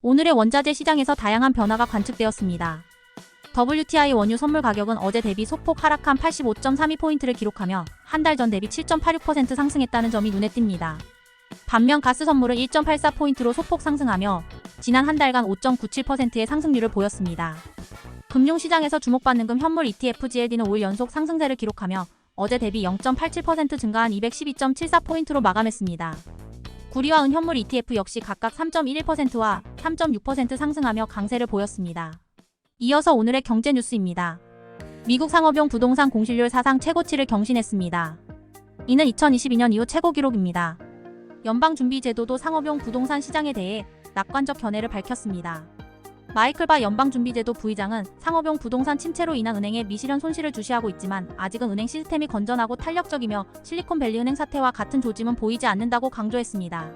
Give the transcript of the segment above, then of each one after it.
오늘의 원자재 시장에서 다양한 변화가 관측되었습니다. WTI 원유 선물 가격은 어제 대비 소폭 하락한 85.32포인트를 기록하며 한 달 전 대비 7.86% 상승했다는 점이 눈에 띕니다. 반면 가스 선물은 1.84포인트로 소폭 상승하며 지난 한 달간 5.97%의 상승률을 보였습니다. 금융시장에서 주목받는 금 현물 ETF GLD는 5일 연속 상승세를 기록하며 어제 대비 0.87% 증가한 212.74포인트로 마감했습니다. 구리와 은 현물 ETF 역시 각각 3.11%와 3.6% 상승하며 강세를 보였습니다. 이어서 오늘의 경제 뉴스입니다. 미국 상업용 부동산 공실률 사상 최고치를 경신했습니다. 이는 2022년 이후 최고 기록입니다. 연방준비제도도 상업용 부동산 시장에 대해 낙관적 견해를 밝혔습니다. 마이클 바 연방준비제도 부의장은 상업용 부동산 침체로 인한 은행의 미실현 손실을 주시하고 있지만 아직은 은행 시스템이 건전하고 탄력적이며 실리콘밸리 은행 사태와 같은 조짐은 보이지 않는다고 강조했습니다.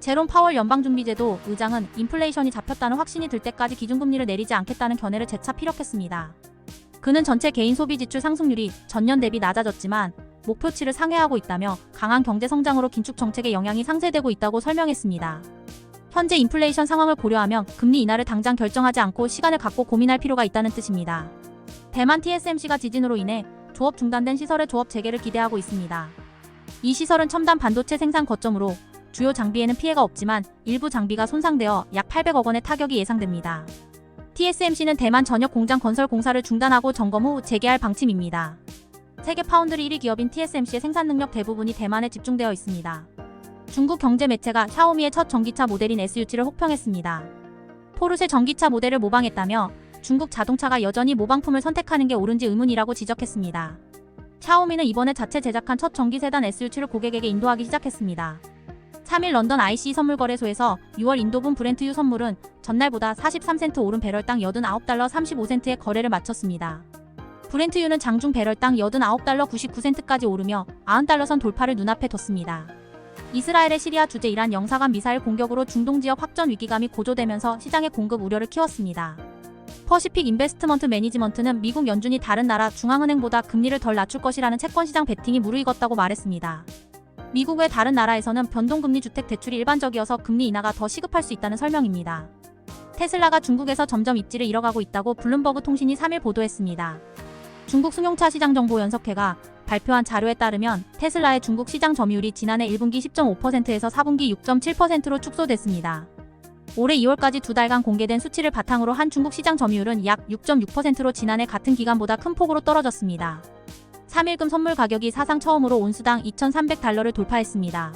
제롬 파월 연방준비제도 의장은 인플레이션이 잡혔다는 확신이 들 때까지 기준금리를 내리지 않겠다는 견해를 재차 피력했습니다. 그는 전체 개인 소비 지출 상승률이 전년 대비 낮아졌지만 목표치를 상회하고 있다며 강한 경제 성장으로 긴축 정책의 영향이 상쇄되고 있다고 설명했습니다. 현재 인플레이션 상황을 고려하면 금리 인하를 당장 결정하지 않고 시간을 갖고 고민할 필요가 있다는 뜻입니다. 대만 TSMC가 지진으로 인해 조업 중단된 시설의 조업 재개를 기대하고 있습니다. 이 시설은 첨단 반도체 생산 거점으로 주요 장비에는 피해가 없지만 일부 장비가 손상되어 약 800억 원의 타격이 예상됩니다. TSMC는 대만 전역 공장 건설 공사를 중단하고 점검 후 재개할 방침입니다. 세계 파운드리 1위 기업인 TSMC의 생산 능력 대부분이 대만에 집중되어 있습니다. 중국 경제 매체가 샤오미의 첫 전기차 모델인 SU7을 혹평했습니다. 포르쉐 전기차 모델을 모방했다며 중국 자동차가 여전히 모방품을 선택하는 게 옳은지 의문이라고 지적했습니다. 샤오미는 이번에 자체 제작한 첫 전기 세단 SU7을 고객에게 인도하기 시작했습니다. 3일 런던 IC 선물거래소에서 6월 인도분 브렌트유 선물은 전날보다 43센트 오른 배럴당 89달러 35센트의 거래를 마쳤습니다. 브렌트유는 장중 배럴당 89달러 99센트까지 오르며 90달러 선 돌파를 눈앞에 뒀습니다. 이스라엘의 시리아 주재 이란 영사관 미사일 공격으로 중동 지역 확전 위기감이 고조되면서 시장의 공급 우려를 키웠습니다. 퍼시픽 인베스트먼트 매니지먼트는 미국 연준이 다른 나라 중앙은행보다 금리를 덜 낮출 것이라는 채권시장 베팅이 무르익었다고 말했습니다. 미국 외 다른 나라에서는 변동금리 주택 대출이 일반적이어서 금리 인하가 더 시급할 수 있다는 설명입니다. 테슬라가 중국에서 점점 입지를 잃어가고 있다고 블룸버그 통신이 3일 보도했습니다. 중국 승용차 시장정보연석회가 발표한 자료에 따르면 테슬라의 중국 시장 점유율이 지난해 1분기 10.5%에서 4분기 6.7%로 축소됐습니다. 올해 2월까지 두 달간 공개된 수치를 바탕으로 한 중국 시장 점유율은 약 6.6%로 지난해 같은 기간보다 큰 폭으로 떨어졌습니다. 3일금 선물 가격이 사상 처음으로 온수당 2,300달러를 돌파했습니다.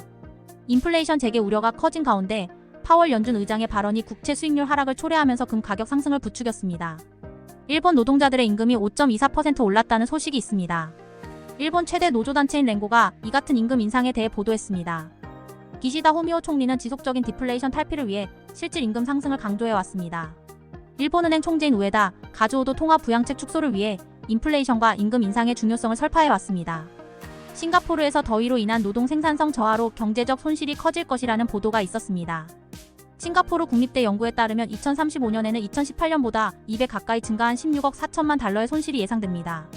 인플레이션 재개 우려가 커진 가운데 파월 연준 의장의 발언이 국채 수익률 하락을 초래하면서 금 가격 상승을 부추겼습니다. 일본 노동자들의 임금이 5.24% 올랐다는 소식이 있습니다. 일본 최대 노조단체인 랭고가 이 같은 임금 인상에 대해 보도했습니다. 기시다 후미오 총리는 지속적인 디플레이션 탈피를 위해 실질 임금 상승을 강조해왔습니다. 일본은행 총재인 우에다 가즈오도 통화 부양책 축소를 위해 인플레이션과 임금 인상의 중요성을 설파해왔습니다. 싱가포르에서 더위로 인한 노동 생산성 저하로 경제적 손실이 커질 것이라는 보도가 있었습니다. 싱가포르 국립대 연구에 따르면 2035년에는 2018년보다 2배 가까이 증가한 16억 4천만 달러의 손실이 예상됩니다.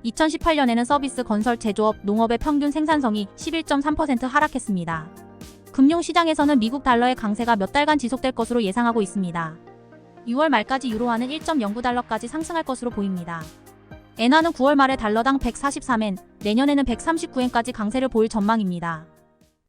2018년에는 서비스, 건설, 제조업, 농업의 평균 생산성이 11.3% 하락했습니다. 금융시장에서는 미국 달러의 강세가 몇 달간 지속될 것으로 예상하고 있습니다. 6월 말까지 유로화는 1.09달러까지 상승할 것으로 보입니다. 엔화는 9월 말에 달러당 143엔, 내년에는 139엔까지 강세를 보일 전망입니다.